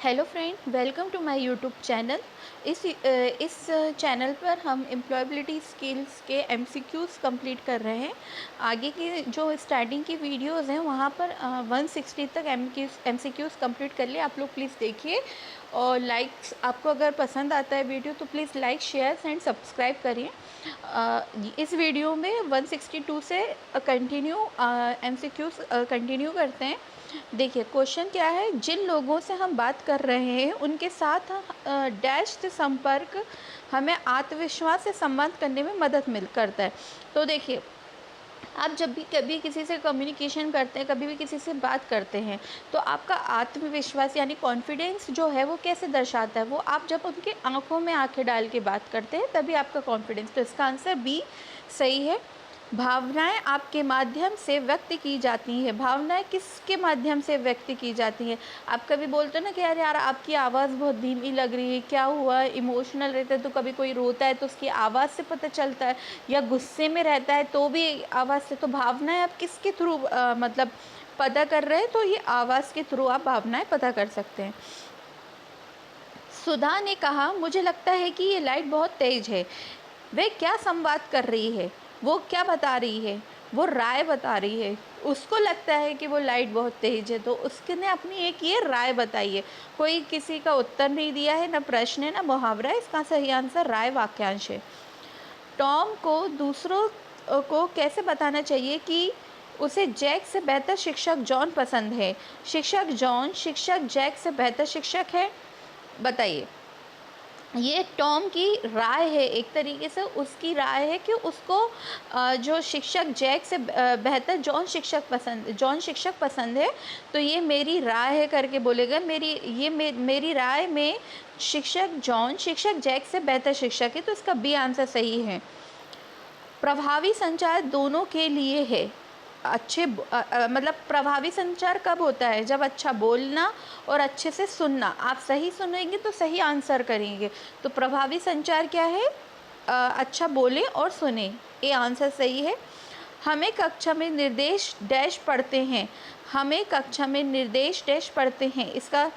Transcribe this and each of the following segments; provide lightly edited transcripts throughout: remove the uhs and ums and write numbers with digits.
Hello friend, welcome to my YouTube channel. इस channel पर हम एम्प्लॉयबिलिटी स्किल्स के एमसीक्यूज़ कंप्लीट कर रहे हैं। आगे की जो स्टार्टिंग की वीडियोस हैं वहाँ पर 160 तक एमसीक्यूज़ कंप्लीट कर लिए। आप लोग प्लीज़ देखिए और लाइक्स, आपको अगर पसंद आता है वीडियो तो please like, share and subscribe करिए। इस वीडियो में 162 से कंटिन्यू एमसीक्यूज़ कंटिन्यू करते हैं। देखिए क्वेश्चन क्या है, जिन लोगों से हम बात कर रहे हैं उनके साथ डैश संपर्क हमें आत्मविश्वास से संवाद करने में मदद मिल करता है। तो देखिए, आप जब भी कभी किसी से कम्युनिकेशन करते हैं, कभी भी किसी से बात करते हैं, तो आपका आत्मविश्वास यानी कॉन्फिडेंस जो है वो कैसे दर्शाता है? वो आप जब उनके आंखों में आंखें डाल के बात करते हैं तभी आपका कॉन्फिडेंस। तो इसका आंसर बी सही है। भावनाएं आपके माध्यम से व्यक्त की जाती हैं। भावनाएं किसके माध्यम से व्यक्त की जाती हैं? आप कभी बोलते हो ना कि यार यार आपकी आवाज़ बहुत धीमी लग रही है, क्या हुआ? इमोशनल रहता है तो कभी कोई रोता है तो उसकी आवाज़ से पता चलता है, या गुस्से में रहता है तो भी आवाज़ से। तो भावनाएं आप किसके थ्रू मतलब पता कर रहे हैं? तो ये आवाज़ के थ्रू आप भावनाएं पता कर सकते हैं। सुधा ने कहा, मुझे लगता है कि ये लाइट बहुत तेज है। वह क्या संवाद कर रही है? वो क्या बता रही है? वो राय बता रही है। उसको लगता है कि वो लाइट बहुत तेज है तो उसने अपनी एक ये राय बताई है। कोई किसी का उत्तर नहीं दिया है, ना प्रश्न है ना मुहावरा है। इसका सही आंसर राय वाक्यांश है। टॉम को दूसरों को कैसे बताना चाहिए कि उसे जैक से बेहतर शिक्षक जॉन पसंद है? शिक्षक जॉन शिक्षक जैक से बेहतर शिक्षक है, बताइए। ये टॉम की राय है, एक तरीके से उसकी राय है कि उसको जो शिक्षक जैक से बेहतर जॉन शिक्षक पसंद है। तो ये मेरी राय है करके बोलेगा। मेरी राय में शिक्षक जॉन शिक्षक जैक से बेहतर शिक्षक है। तो इसका बी आंसर सही है। प्रभावी संचार दोनों के लिए है। मतलब प्रभावी संचार कब होता है? जब अच्छा बोलना और अच्छे से सुनना। आप सही सुनेंगे तो सही आंसर करेंगे। तो प्रभावी संचार क्या है? अच्छा बोलें और सुने। ये आंसर सही है। हमें कक्षा में निर्देश डैश पढ़ते हैं। हमें कक्षा में निर्देश डैश पढ़ते हैं। इसका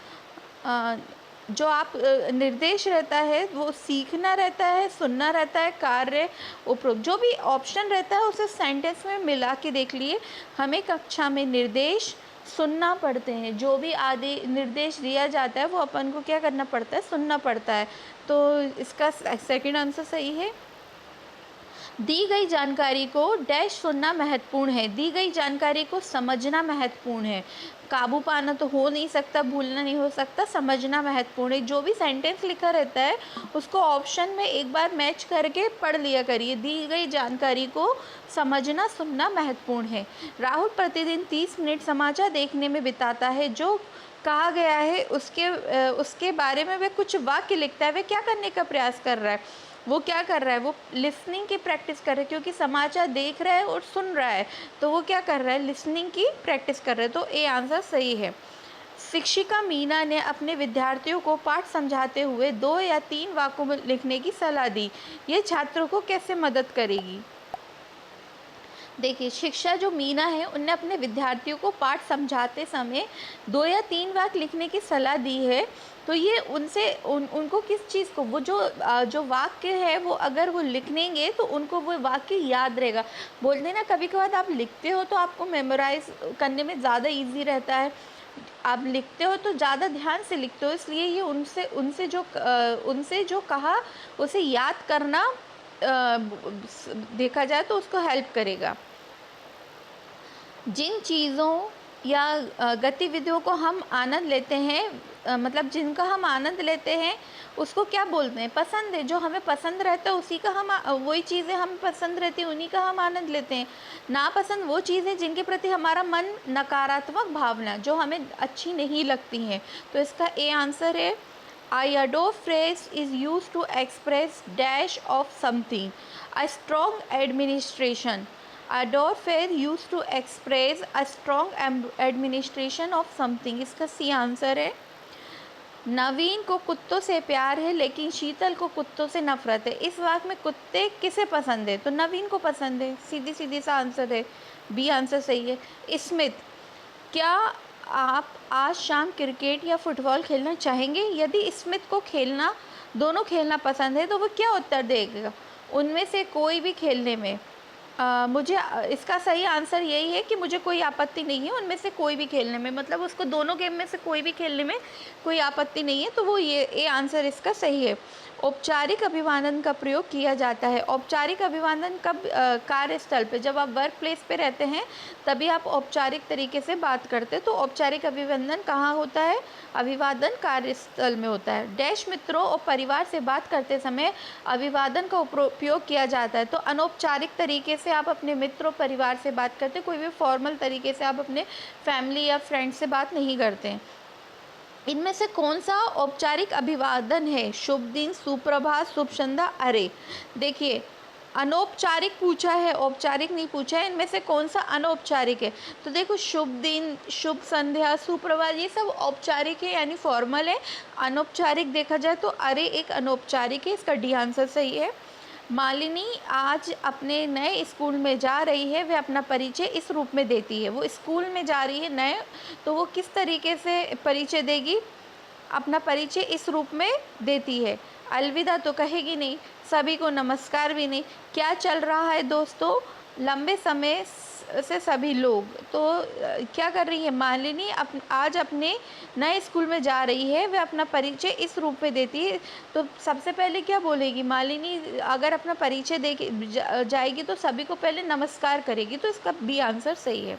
जो आप निर्देश रहता है वो सीखना रहता है, सुनना रहता है, कार्य उपरोक्त जो भी ऑप्शन रहता है उसे सेंटेंस में मिला के देख लिए। हमें कक्षा में निर्देश सुनना पड़ते हैं। जो भी आदि निर्देश दिया जाता है वो अपन को क्या करना पड़ता है? सुनना पड़ता है। तो इसका सेकंड आंसर सही है। दी गई जानकारी को डैश सुनना महत्वपूर्ण है। दी गई जानकारी को समझना महत्वपूर्ण है। काबू पाना तो हो नहीं सकता, भूलना नहीं हो सकता, समझना महत्वपूर्ण है। जो भी सेंटेंस लिखा रहता है उसको ऑप्शन में एक बार मैच करके पढ़ लिया करिए। दी गई जानकारी को समझना सुनना महत्वपूर्ण है। राहुल प्रतिदिन 30 मिनट समाचार देखने में बिताता है। जो कहा गया है उसके बारे में वह कुछ वाक्य लिखता है। वह क्या करने का प्रयास कर रहा है? वो क्या कर रहा है? वो लिसनिंग की प्रैक्टिस कर रहा है, क्योंकि समाचार देख रहा है और सुन रहा है। तो वो क्या कर रहा है? लिसनिंग की प्रैक्टिस कर रहा है। तो ए आंसर सही है। शिक्षिका मीना ने अपने विद्यार्थियों को पाठ समझाते हुए 2 या 3 वाक्यों में लिखने की सलाह दी। ये छात्रों को कैसे मदद करेगी? देखिए, शिक्षा जो मीना है उनने अपने विद्यार्थियों को पाठ समझाते समय 2 या 3 वाक्य लिखने की सलाह दी है। तो ये उनको किस चीज़ को, वो जो वाक्य है वो अगर वो लिखेंगे तो उनको वो वाक्य याद रहेगा। बोलते हैं ना, कभी कभार आप लिखते हो तो आपको मेमोराइज करने में ज़्यादा इजी रहता है। आप लिखते हो तो ज़्यादा ध्यान से लिखते हो, इसलिए ये उनसे जो कहा उसे याद करना देखा जाए तो उसको हेल्प करेगा। जिन चीज़ों या गतिविधियों को हम आनंद लेते हैं, मतलब जिनका हम आनंद लेते हैं उसको क्या बोलते हैं? पसंद है। जो हमें पसंद रहता है उसी का हम वही चीज़ें हमें पसंद रहती हैं, उन्हीं का हम आनंद लेते हैं। नापसंद वो चीज़ें जिनके प्रति हमारा मन नकारात्मक भावना, जो हमें अच्छी नहीं लगती हैं। तो इसका ए आंसर है। I adore phrase is use to express dash of something. A strong administration. Adore fair used to express a strong administration of something। इसका सी आंसर है। नवीन को कुत्तों से प्यार है लेकिन शीतल को कुत्तों से नफरत है। इस वाक्य में कुत्ते किसे पसंद है? तो नवीन को पसंद है। सीधी सीधी सा आंसर है, बी आंसर सही है। स्मिथ, क्या आप आज शाम क्रिकेट या फुटबॉल खेलना चाहेंगे? यदि स्मिथ को दोनों खेलना पसंद है तो वो क्या उत्तर देगा? उनमें से कोई भी खेलने में। इसका सही आंसर यही है कि मुझे कोई आपत्ति नहीं है उनमें से कोई भी खेलने में, मतलब उसको दोनों गेम में से कोई भी खेलने में कोई आपत्ति नहीं है, तो वो ये आंसर इसका सही है। औपचारिक अभिवादन का प्रयोग किया जाता है। औपचारिक अभिवादन कब? कार्यस्थल पे, जब आप वर्क प्लेस पे रहते हैं तभी आप औपचारिक तरीके से बात करते हैं। तो औपचारिक अभिवादन कहाँ होता है? अभिवादन कार्यस्थल में होता है। डैश मित्रों और परिवार से बात करते समय अभिवादन का उपयोग किया जाता है। तो अनौपचारिक तरीके से आप अपने मित्रों परिवार से बात करते हैं, कोई भी फॉर्मल तरीके से आप अपने फैमिली या फ्रेंड से बात नहीं करते हैं। इनमें से कौन सा औपचारिक अभिवादन है? शुभ दिन, सुप्रभात, शुभ संध्या, अरे। देखिए, अनौपचारिक पूछा है, औपचारिक नहीं पूछा है। इनमें से कौन सा अनौपचारिक है? तो देखो, शुभ दिन, शुभ संध्या, सुप्रभात, ये सब औपचारिक है यानी फॉर्मल है। अनौपचारिक देखा जाए तो अरे एक अनौपचारिक है। इसका डी आंसर सही है। मालिनी आज अपने नए स्कूल में जा रही है, वह अपना परिचय इस रूप में देती है। वो स्कूल में जा रही है नए, तो वो किस तरीके से परिचय देगी? अपना परिचय इस रूप में देती है। अलविदा तो कहेगी नहीं, सभी को नमस्कार भी नहीं। क्या चल रहा है दोस्तों? लंबे समय से सभी लोग। तो क्या कर रही है मालिनी? आज अपने नए स्कूल में जा रही है, वह अपना परिचय इस रूप में देती है। तो सबसे पहले क्या बोलेगी मालिनी? अगर अपना परिचय दे के जाएगी तो सभी को पहले नमस्कार करेगी। तो इसका बी आंसर सही है।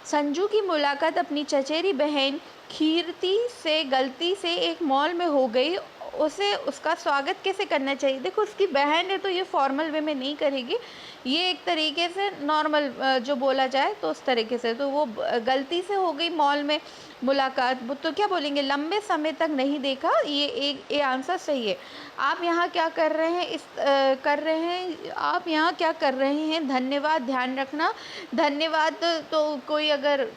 संजू की मुलाकात अपनी चचेरी बहन कीर्ति से गलती से एक मॉल में हो गई। उसे उसका स्वागत कैसे करना चाहिए? देखो, उसकी बहन है तो ये फॉर्मल वे में नहीं करेगी, ये एक तरीके से नॉर्मल जो बोला जाए तो उस तरीके से। तो वो गलती से हो गई मॉल में मुलाकात, तो क्या बोलेंगे? लंबे समय तक नहीं देखा। ये आंसर सही है। आप यहाँ क्या कर रहे हैं? आप यहाँ क्या कर रहे हैं? धन्यवाद, ध्यान रखना। धन्यवाद तो कोई अगर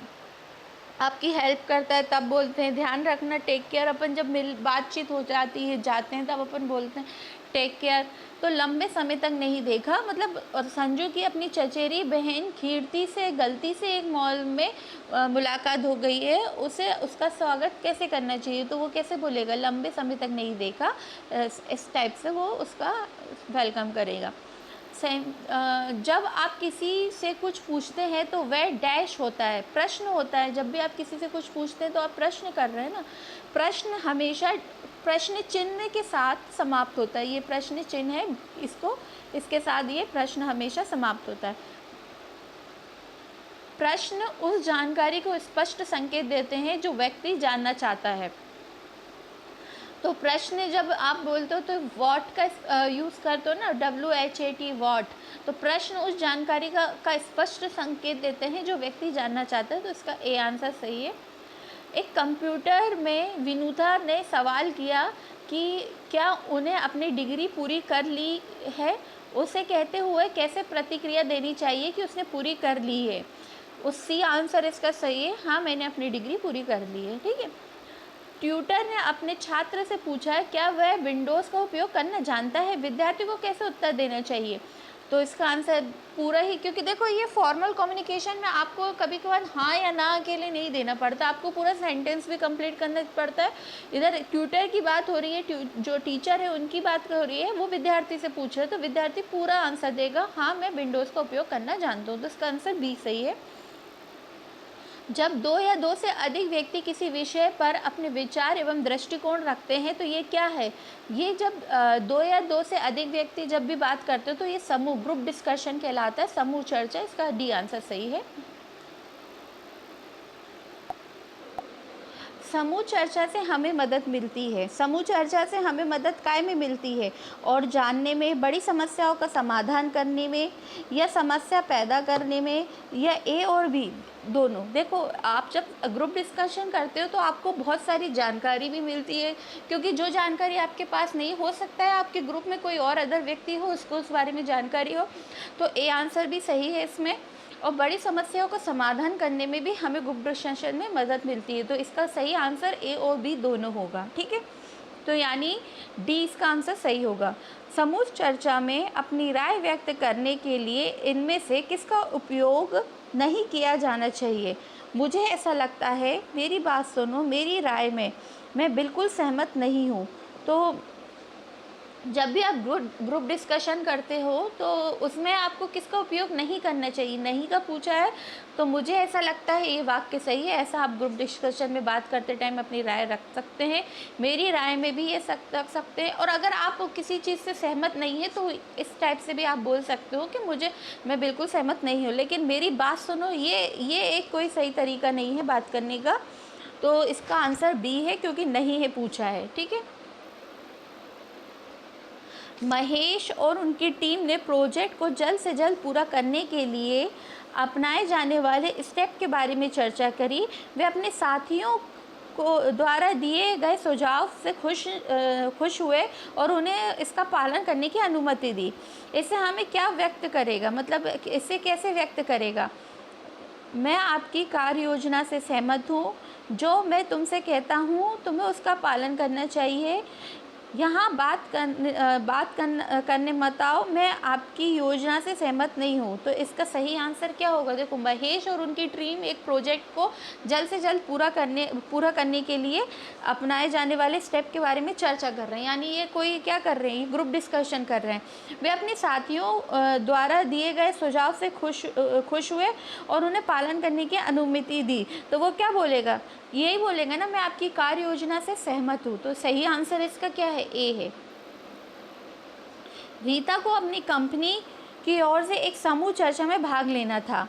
आपकी हेल्प करता है तब बोलते हैं। ध्यान रखना, टेक केयर अपन जब बातचीत हो जाती है, जाते हैं, तब अपन बोलते हैं टेक केयर। तो लंबे समय तक नहीं देखा मतलब, और संजू की अपनी चचेरी बहन कीर्ति से गलती से एक मॉल में मुलाकात हो गई है, उसे उसका स्वागत कैसे करना चाहिए? तो वो कैसे बोलेगा? लंबे समय तक नहीं देखा, इस टाइप से वो उसका वेलकम करेगा। जब आप किसी से कुछ पूछते हैं तो वह डैश होता है, प्रश्न होता है। जब भी आप किसी से कुछ पूछते हैं तो आप प्रश्न कर रहे हैं ना। प्रश्न हमेशा प्रश्न चिन्ह के साथ समाप्त होता है। ये प्रश्न चिन्ह है, इसके साथ ये प्रश्न हमेशा समाप्त होता है। प्रश्न उस जानकारी को स्पष्ट संकेत देते हैं जो व्यक्ति जानना चाहता है। तो प्रश्न जब आप बोलते हो तो व्हाट का यूज़ करते हो ना, WHAT, व्हाट। तो प्रश्न उस जानकारी का स्पष्ट संकेत देते हैं जो व्यक्ति जानना चाहता है। तो इसका ए आंसर सही है। एक कंप्यूटर में विनुता ने सवाल किया कि क्या उन्हें अपनी डिग्री पूरी कर ली है। उसे कहते हुए कैसे प्रतिक्रिया देनी चाहिए कि उसने पूरी कर ली है? सी आंसर इसका सही है। हाँ, मैंने अपनी डिग्री पूरी कर ली है। ठीक है। ट्यूटर ने अपने छात्र से पूछा क्या वह विंडोज़ का उपयोग करना जानता है। विद्यार्थी को कैसे उत्तर देना चाहिए? तो इसका आंसर पूरा ही, क्योंकि देखो ये फॉर्मल कम्युनिकेशन में आपको कभी कभार हाँ या ना के लिए नहीं देना पड़ता, आपको पूरा सेंटेंस भी कंप्लीट करना पड़ता है। इधर ट्यूटर की बात हो रही है, जो टीचर है उनकी बात हो रही है, वो विद्यार्थी से पूछ रहे, तो विद्यार्थी पूरा आंसर देगा हाँ मैं विंडोज़ का उपयोग करना जानता हूँ। तो इसका आंसर बी सही है। जब दो या दो से अधिक व्यक्ति किसी विषय पर अपने विचार एवं दृष्टिकोण रखते हैं तो ये क्या है? ये जब दो या दो से अधिक व्यक्ति जब भी बात करते हो तो ये समूह, ग्रुप डिस्कशन कहलाता है, समूह चर्चा। इसका डी आंसर सही है। समूह चर्चा से हमें मदद मिलती है। समूह चर्चा से हमें मदद काय में मिलती है? और जानने में, बड़ी समस्याओं का समाधान करने में, या समस्या पैदा करने में, या ए और बी दोनों। देखो, आप जब ग्रुप डिस्कशन करते हो तो आपको बहुत सारी जानकारी भी मिलती है, क्योंकि जो जानकारी आपके पास नहीं हो सकता है आपके ग्रुप में कोई और अदर व्यक्ति हो, उसको उस बारे में जानकारी हो। तो ए आंसर भी सही है इसमें। और बड़ी समस्याओं का समाधान करने में भी हमें ग्रुप डिस्कशन में मदद मिलती है। तो इसका सही आंसर ए और बी दोनों होगा। ठीक है, तो यानी डी इसका आंसर सही होगा। समूह चर्चा में अपनी राय व्यक्त करने के लिए इनमें से किसका उपयोग नहीं किया जाना चाहिए? मुझे ऐसा लगता है, मेरी बात सुनो, मेरी राय में मैं बिल्कुल सहमत नहीं हूँ। तो जब भी आप ग्रुप डिस्कशन करते हो तो उसमें आपको किसका उपयोग नहीं करना चाहिए, नहीं का पूछा है। तो मुझे ऐसा लगता है ये वाक्य सही है, ऐसा आप ग्रुप डिस्कशन में बात करते टाइम अपनी राय रख सकते हैं। मेरी राय में भी ये रख सकते हैं। और अगर आप किसी चीज़ से सहमत नहीं है तो इस टाइप से भी आप बोल सकते हो कि मैं बिल्कुल सहमत नहीं हूँ, लेकिन मेरी बात सुनो। ये एक कोई सही तरीका नहीं है बात करने का। तो इसका आंसर बी है, क्योंकि नहीं है पूछा है। ठीक है। महेश और उनकी टीम ने प्रोजेक्ट को जल्द से जल्द पूरा करने के लिए अपनाए जाने वाले स्टेप के बारे में चर्चा करी। वे अपने साथियों को द्वारा दिए गए सुझाव से खुश हुए और उन्हें इसका पालन करने की अनुमति दी। इसे हमें क्या व्यक्त करेगा, मतलब इसे कैसे व्यक्त करेगा? मैं आपकी कार्य योजना से सहमत हूँ। जो मैं तुमसे कहता हूँ तुम्हें उसका पालन करना चाहिए। यहाँ करने मत आओ। मैं आपकी योजना से सहमत नहीं हूँ। तो इसका सही आंसर क्या होगा? देखो, महेश और उनकी टीम एक प्रोजेक्ट को जल्द से जल्द पूरा करने के लिए अपनाए जाने वाले स्टेप के बारे में चर्चा कर रहे हैं। यानी ये कोई क्या कर रहे हैं? ग्रुप डिस्कशन कर रहे हैं। वे अपने साथियों द्वारा दिए गए सुझाव से खुश हुए और उन्हें पालन करने की अनुमति दी। तो वो क्या बोलेगा? यही बोलेगा ना, मैं आपकी कार्य योजना से सहमत हूँ। तो सही आंसर इसका क्या है? ए है। रीता को अपनी कंपनी की ओर से एक समूह चर्चा में भाग लेना था।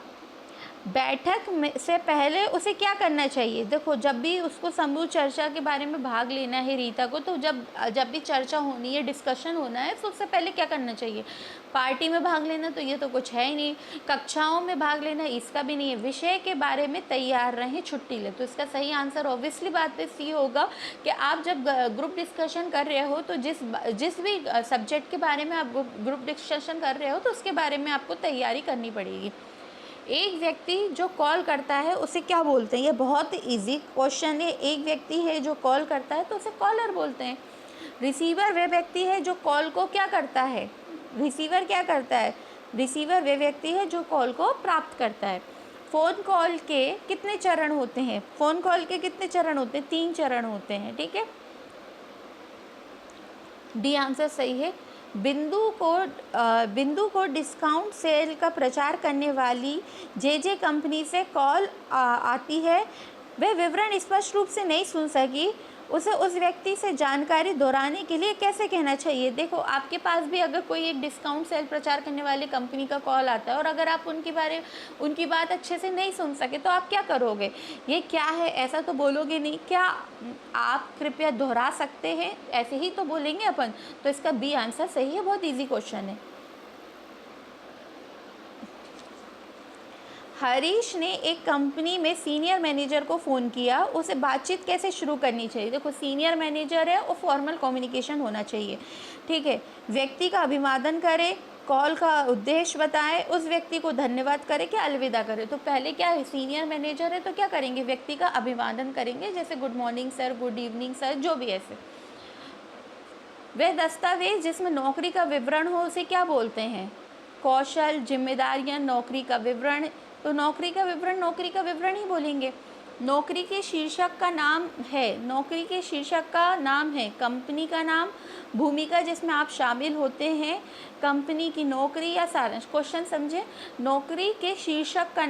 बैठक में से पहले उसे क्या करना चाहिए? देखो, जब भी उसको समूह चर्चा के बारे में भाग लेना है रीता को, तो जब भी चर्चा होनी है, डिस्कशन होना है, तो उससे पहले क्या करना चाहिए? पार्टी में भाग लेना, तो ये तो कुछ है ही नहीं। कक्षाओं में भाग लेना, इसका भी नहीं है। विषय के बारे में तैयार रहें, छुट्टी ले। तो इसका सही आंसर ऑब्वियसली बात है सी होगा कि आप जब ग्रुप डिस्कशन कर रहे हो तो जिस भी सब्जेक्ट के बारे में आप ग्रुप डिस्कशन कर रहे हो तो उसके बारे में आपको तैयारी करनी पड़ेगी। एक व्यक्ति जो कॉल करता है उसे क्या बोलते हैं? ये बहुत इजी क्वेश्चन है। एक व्यक्ति है जो कॉल करता है तो उसे कॉलर बोलते हैं। रिसीवर वह व्यक्ति है जो कॉल को क्या करता है? रिसीवर क्या करता है? रिसीवर वह व्यक्ति है जो कॉल को प्राप्त करता है। फ़ोन कॉल के कितने चरण होते हैं? फ़ोन कॉल के कितने चरण होते हैं? 3 चरण होते हैं। ठीक है, डी आंसर सही है। बिंदु को डिस्काउंट सेल का प्रचार करने वाली जे कंपनी से कॉल आती है। वह विवरण स्पष्ट रूप से नहीं सुन सकी। उसे उस व्यक्ति से जानकारी दोहराने के लिए कैसे कहना चाहिए? देखो, आपके पास भी अगर कोई एक डिस्काउंट सेल प्रचार करने वाली कंपनी का कॉल आता है और अगर आप उनकी बात अच्छे से नहीं सुन सके तो आप क्या करोगे? ये क्या है, ऐसा तो बोलोगे नहीं। क्या आप कृपया दोहरा सकते हैं, ऐसे ही तो बोलेंगे अपन। तो इसका बी आंसर सही है। बहुत ईजी क्वेश्चन है। हरीश ने एक कंपनी में सीनियर मैनेजर को फ़ोन किया। उसे बातचीत कैसे शुरू करनी चाहिए? देखो, सीनियर मैनेजर है और फॉर्मल कम्युनिकेशन होना चाहिए। ठीक है, व्यक्ति का अभिवादन करें, कॉल का उद्देश्य बताएं, उस व्यक्ति को धन्यवाद करें कि अलविदा करें। तो पहले क्या है, सीनियर मैनेजर है तो क्या करेंगे? व्यक्ति का अभिवादन करेंगे, जैसे good morning sir, good evening sir, जो भी ऐसे। वह दस्तावेज जिसमें नौकरी का विवरण हो उसे क्या बोलते हैं? कौशल, जिम्मेदारियां, नौकरी का विवरण। तो नौकरी का विवरण ही बोलेंगे। नौकरी के शीर्षक का नाम है कंपनी का नाम, भूमिका जिसमें आप शामिल होते हैं, कंपनी की नौकरी या सारांश। क्वेश्चन समझे? नौकरी के शीर्षक का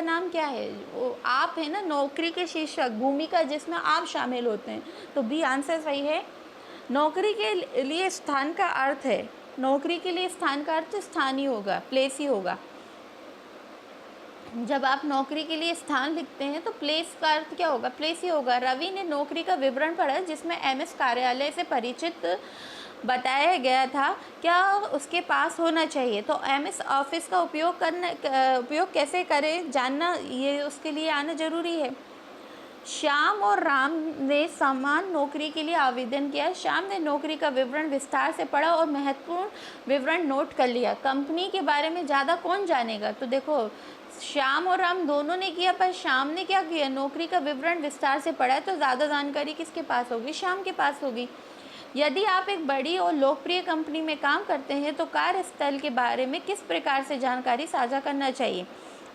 नाम क्या है? वो आप है ना, नौकरी के शीर्षक, भूमिका जिसमें आप शामिल होते हैं। तो बी आंसर सही है। नौकरी के लिए स्थान का अर्थ है, स्थान ही होगा, प्लेस ही होगा। जब आप नौकरी के लिए स्थान लिखते हैं तो प्लेस का अर्थ क्या होगा? प्लेस ही होगा। रवि ने नौकरी का विवरण पढ़ा जिसमें एमएस कार्यालय से परिचित बताया गया था, क्या उसके पास होना चाहिए? तो एमएस ऑफिस का उपयोग कैसे करें जानना, ये उसके लिए आना जरूरी है। श्याम और राम ने समान नौकरी के लिए आवेदन किया। श्याम ने नौकरी का विवरण विस्तार से पढ़ा और महत्वपूर्ण विवरण नोट कर लिया। कंपनी के बारे में ज़्यादा कौन जानेगा? तो देखो, श्याम और राम दोनों ने किया, पर श्याम ने क्या किया? नौकरी का विवरण विस्तार से पढ़ा है, तो ज़्यादा जानकारी किसके पास होगी? श्याम के पास होगी। यदि आप एक बड़ी और लोकप्रिय कंपनी में काम करते हैं तो कार्यस्थल के बारे में किस प्रकार से जानकारी साझा करना चाहिए?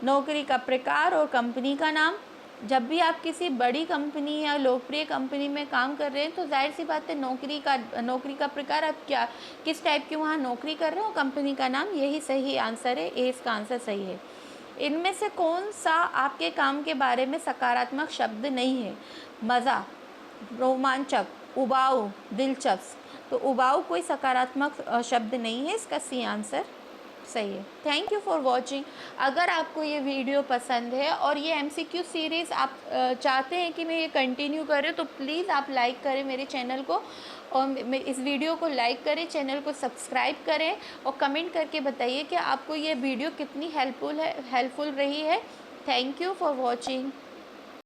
नौकरी का प्रकार और कंपनी का नाम। जब भी आप किसी बड़ी कंपनी या लोकप्रिय कंपनी में काम कर रहे हैं तो जाहिर सी बात है नौकरी का प्रकार, आप क्या किस टाइप की वहाँ नौकरी कर रहे हो, कंपनी का नाम, यही सही आंसर है। ए इसका आंसर सही है। इनमें से कौन सा आपके काम के बारे में सकारात्मक शब्द नहीं है? मज़ा, रोमांचक, उबाऊ, दिलचस्प। तो उबाऊ कोई सकारात्मक शब्द नहीं है, इसका सी आंसर सही है। Thank you for watching. अगर आपको ये वीडियो पसंद है और ये MCQ सीरीज़ आप चाहते हैं कि मैं ये कंटिन्यू करूँ तो प्लीज़ आप लाइक करें मेरे चैनल को, और इस वीडियो को लाइक करें, चैनल को सब्सक्राइब करें और कमेंट करके बताइए कि आपको ये वीडियो कितनी हेल्पफुल रही है। Thank you for watching.